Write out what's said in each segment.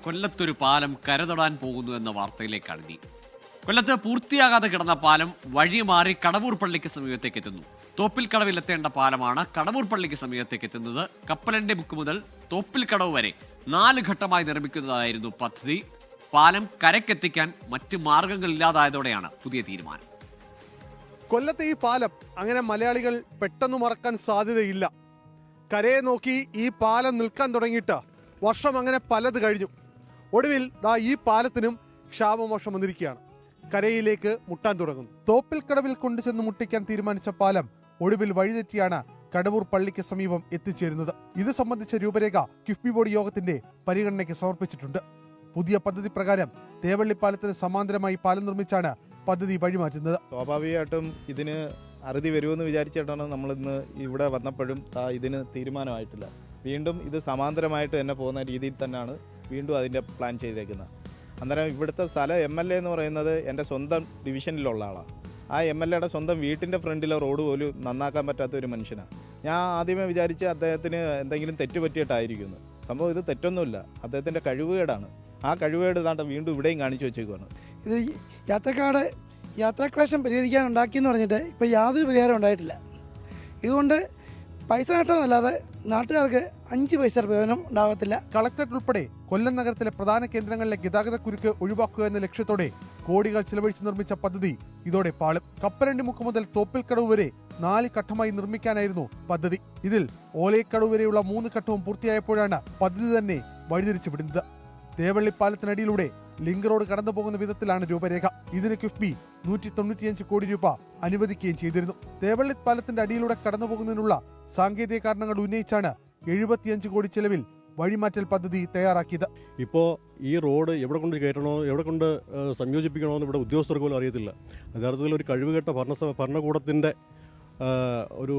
കൊല്ലത്തൊരു പാലം കരതൊടാൻ പോകുന്നു എന്ന വാർത്തയിലേക്കാണ് ഇനി. കൊല്ലത്ത് പൂർത്തിയാകാതെ കിടന്ന പാലം വഴി മാറി കടവൂർ പള്ളിക്ക് സമീപത്തേക്ക് എത്തുന്നു. തോപ്പിൽ കടവിലെത്തേണ്ട പാലമാണ് കടവൂർ പള്ളിക്ക് സമീപത്തേക്ക് എത്തുന്നത്. കപ്പലണ്ടി മുക്ക് മുതൽ തോപ്പിൽ കടവ് വരെ 4 ഘട്ടമായി നിർമ്മിക്കുന്നതായിരുന്നു പദ്ധതി. പാലം കരക്കെത്തിക്കാൻ മറ്റ് മാർഗങ്ങളില്ലാതായതോടെയാണ് പുതിയ തീരുമാനം. കൊല്ലത്തെ ഈ പാലം അങ്ങനെ മലയാളികൾ പെട്ടെന്ന് മറക്കാൻ സാധ്യതയില്ല. കരയെ നോക്കി ഈ പാലം നിൽക്കാൻ തുടങ്ങിയിട്ട് വർഷം അങ്ങനെ പലത് കഴിഞ്ഞു. ഒടുവിൽ ഈ പാലത്തിനും ക്ഷാമമോഷം വന്നിരിക്കുകയാണ്. കരയിലേക്ക് മുട്ടാൻ തുടങ്ങുന്നു. തോപ്പിൽ കടവിൽ കൊണ്ടുചെന്ന് മുട്ടിക്കാൻ തീരുമാനിച്ച പാലം ഒടുവിൽ വഴിതെറ്റിയാണ് കടവൂർ പള്ളിക്ക് സമീപം എത്തിച്ചേരുന്നത്. ഇത് സംബന്ധിച്ച രൂപരേഖ കിഫ്ബി ബോർഡ് യോഗത്തിന്റെ പരിഗണനയ്ക്ക് സമർപ്പിച്ചിട്ടുണ്ട്. പുതിയ പദ്ധതി പ്രകാരം തേവള്ളിപ്പാലത്തിന് സമാന്തരമായി പാലം നിർമ്മിച്ചാണ് പദ്ധതി വഴിമാറ്റുന്നത്. സ്വാഭാവികമായിട്ടും ഇതിന് അറുതി വരുമെന്ന് വിചാരിച്ചിട്ടാണ് നമ്മളിന്ന് ഇവിടെ വന്നപ്പോഴും ഇതിന് തീരുമാനമായിട്ടില്ല. വീണ്ടും ഇത് സമാന്തരമായിട്ട് തന്നെ പോകുന്ന രീതിയിൽ തന്നെയാണ് വീണ്ടും അതിൻ്റെ പ്ലാൻ ചെയ്തേക്കുന്നത്. അന്നേരം ഇവിടുത്തെ സ്ഥലം MLA എന്ന് പറയുന്നത് എൻ്റെ സ്വന്തം ഡിവിഷനിലുള്ള ആളാണ്. ആ MLAയുടെ സ്വന്തം വീട്ടിൻ്റെ ഫ്രണ്ടിലെ റോഡ് പോലും നന്നാക്കാൻ പറ്റാത്ത ഒരു മനുഷ്യനാണ്. ഞാൻ ആദ്യമേ വിചാരിച്ച് അദ്ദേഹത്തിന് എന്തെങ്കിലും തെറ്റ് പറ്റിയിട്ടായിരിക്കുന്നു. സംഭവം ഇത് തെറ്റൊന്നുമില്ല, അദ്ദേഹത്തിൻ്റെ കഴിവുകേടാണ്. ആ കഴിവുകേട് താണ്ട വീണ്ടും ഇവിടെയും കാണിച്ചു വെച്ചേക്കുവാണ്. ഇത് യാത്രാക്ലേശം പരിഹരിക്കാൻ ഉണ്ടാക്കിയെന്ന് പറഞ്ഞിട്ട് ഇപ്പോൾ യാതൊരു പരിഹാരം ഉണ്ടായിട്ടില്ല. ഇതുകൊണ്ട് പൈസ നേട്ടമെന്നല്ലാതെ നാട്ടുകാർക്ക് 5 പൈസ പ്രയോജനം ഉണ്ടാകത്തില്ല. കളക്ടറേറ്റ് ഉൾപ്പെടെ കൊല്ലം നഗരത്തിലെ പ്രധാന കേന്ദ്രങ്ങളിലെ ഗതാഗതക്കുരുക്ക് ഒഴിവാക്കുക എന്ന ലക്ഷ്യത്തോടെ കോടികൾ ചിലവഴിച്ച് നിർമ്മിച്ച പദ്ധതി ഇതോടെ പാളും. കപ്പലണ്ടി മുക്ക് മുതൽ തോപ്പിൽ കടവ് വരെ 4 ഘട്ടമായി നിർമ്മിക്കാനായിരുന്നു പദ്ധതി. ഇതിൽ ഓലയക്കടവ് വരെയുള്ള 3 ഘട്ടവും പൂർത്തിയായപ്പോഴാണ് പദ്ധതി തന്നെ വഴിതിരിച്ചു വിടുന്നത്. തേവള്ളിപ്പാലത്തിനടിയിലൂടെ ലിങ്ക് റോഡ് കടന്നു പോകുന്ന വിധത്തിലാണ് രൂപരേഖ. ഇതിന് കിഫ്ബി 195 കോടി രൂപ അനുവദിക്കുകയും ചെയ്തിരുന്നു. തേവള്ളിപ്പാലത്തിന്റെ അടിയിലൂടെ കടന്നു പോകുന്നതിനുള്ള സാങ്കേതിക കാരണങ്ങൾ ഉന്നയിച്ചാണ് 75 കോടി ചെലവിൽ വഴിമാറ്റൽ പദ്ധതി തയ്യാറാക്കിയത്. ഇപ്പോൾ ഈ റോഡ് എവിടെ കൊണ്ട് കയറ്റണോ എവിടെ കൊണ്ട് സംയോജിപ്പിക്കണോ എന്ന് ഇവിടെ ഉദ്യോഗസ്ഥർക്ക് പോലും അറിയത്തില്ല. യഥാർത്ഥത്തിൽ ഒരു കഴിവുകെട്ട ഭരണകൂടത്തിൻ്റെ ഒരു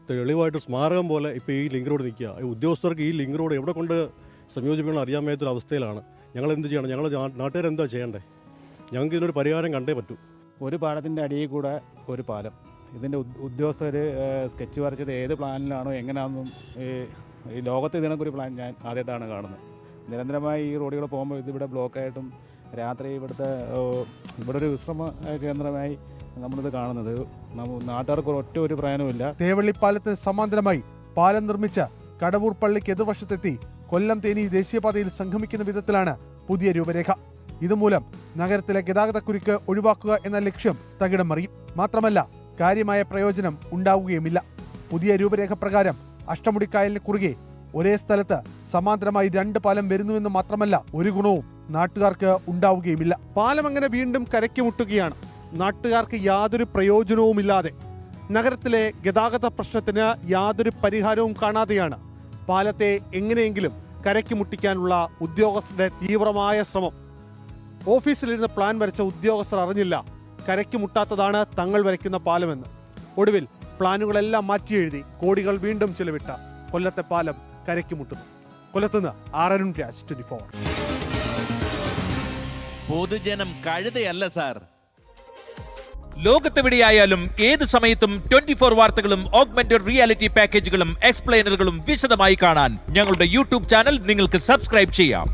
തെളിവായിട്ട് സ്മാരകം പോലെ ഇപ്പോൾ ഈ ലിങ്ക് റോഡ് നിൽക്കുക. ഉദ്യോഗസ്ഥർക്ക് ഈ ലിങ്ക് റോഡ് എവിടെ കൊണ്ട് സംയോജിപ്പിക്കണം അറിയാൻ മേത്തൊരു അവസ്ഥയിലാണ്. ഞങ്ങൾ എന്ത് ചെയ്യണം? ഞങ്ങൾ നാട്ടുകാരെന്താ ചെയ്യേണ്ടത്? ഞങ്ങൾക്ക് ഇതിനൊരു പരിഹാരം കണ്ടേ പറ്റൂ. ഒരു പാലത്തിൻ്റെ അടിയിൽ കൂടെ ഒരു പാലം. ഇതിൻ്റെ ഉദ്യോഗസ്ഥർ സ്കെച്ച് വരച്ചത് ഏത് പ്ലാനിലാണോ എങ്ങനെയാണെന്നും ഈ ലോകത്ത് ഇതിനൊക്കെ പ്ലാൻ ഞാൻ ആദ്യമായിട്ടാണ് കാണുന്നത്. നിരന്തരമായി ഈ റോഡുകൾ പോകുമ്പോൾ ഇതിവിടെ ബ്ലോക്കായിട്ടും രാത്രി ഇവിടെ ഒരു വിശ്രമ കേന്ദ്രമായി നമ്മളിത് കാണുന്നത്. നാട്ടുകാർക്ക് ഒറ്റ ഒരു പ്രയോജനമില്ല. തേവള്ളിപ്പാലത്തിന് സമാന്തരമായി പാലം നിർമ്മിച്ച കടവൂർ പള്ളിക്ക് എതിർവശത്തെത്തി കൊല്ലം തേനി ദേശീയപാതയിൽ സംഗമിക്കുന്ന വിധത്തിലാണ് പുതിയ രൂപരേഖ. ഇതുമൂലം നഗരത്തിലെ ഗതാഗതക്കുരുക്ക് ഒഴിവാക്കുക എന്ന ലക്ഷ്യം തകിടം മറിയും. മാത്രമല്ല കാര്യമായ പ്രയോജനം ഉണ്ടാവുകയുമില്ല. പുതിയ രൂപരേഖ പ്രകാരം അഷ്ടമുടിക്കായലിന് കുറുകെ ഒരേ സ്ഥലത്ത് സമാന്തരമായി 2 പാലം വരുന്നുവെന്ന് മാത്രമല്ല ഒരു ഗുണവും നാട്ടുകാർക്ക് ഉണ്ടാവുകയുമില്ല. പാലം അങ്ങനെ വീണ്ടും കരയ്ക്ക് മുട്ടുകയാണ്. നാട്ടുകാർക്ക് യാതൊരു പ്രയോജനവുമില്ലാതെ നഗരത്തിലെ ഗതാഗത പ്രശ്നത്തിന് യാതൊരു പരിഹാരവും കാണാതെയാണ് പാലത്തെ എങ്ങനെയെങ്കിലും കരയ്ക്ക് മുട്ടിക്കാനുള്ള ഉദ്യോഗസ്ഥരുടെ തീവ്രമായ ശ്രമം. ഓഫീസിലിരുന്ന് പ്ലാൻ വരച്ച ഉദ്യോഗസ്ഥർ അറിഞ്ഞില്ല കരയ്ക്ക് മുട്ടാത്തതാണ് തങ്ങൾ വരയ്ക്കുന്ന പാലമെന്ന്. ഒടുവിൽ പ്ലാനുകളെല്ലാം മാറ്റിയെഴുതി കോടികൾ വീണ്ടും ചിലവിട്ട കൊല്ലത്തെ പാലം കരയ്ക്ക് മുട്ടുന്നു. കൊല്ലത്തുനിന്ന് അരുൺ രാജ്, 24. പൊതുജനം കഴുതയല്ല സാർ. ലോകത്തെവിടെയായാലും ഏത് സമയത്തും 24 വാർത്തകളും ഓഗ്മെന്റഡ് റിയാലിറ്റി പാക്കേജുകളും എക്സ്പ്ലെയിനറുകളും വിശദമായി കാണാൻ ഞങ്ങളുടെ YouTube ചാനൽ നിങ്ങൾക്ക് സബ്സ്ക്രൈബ് ചെയ്യാം.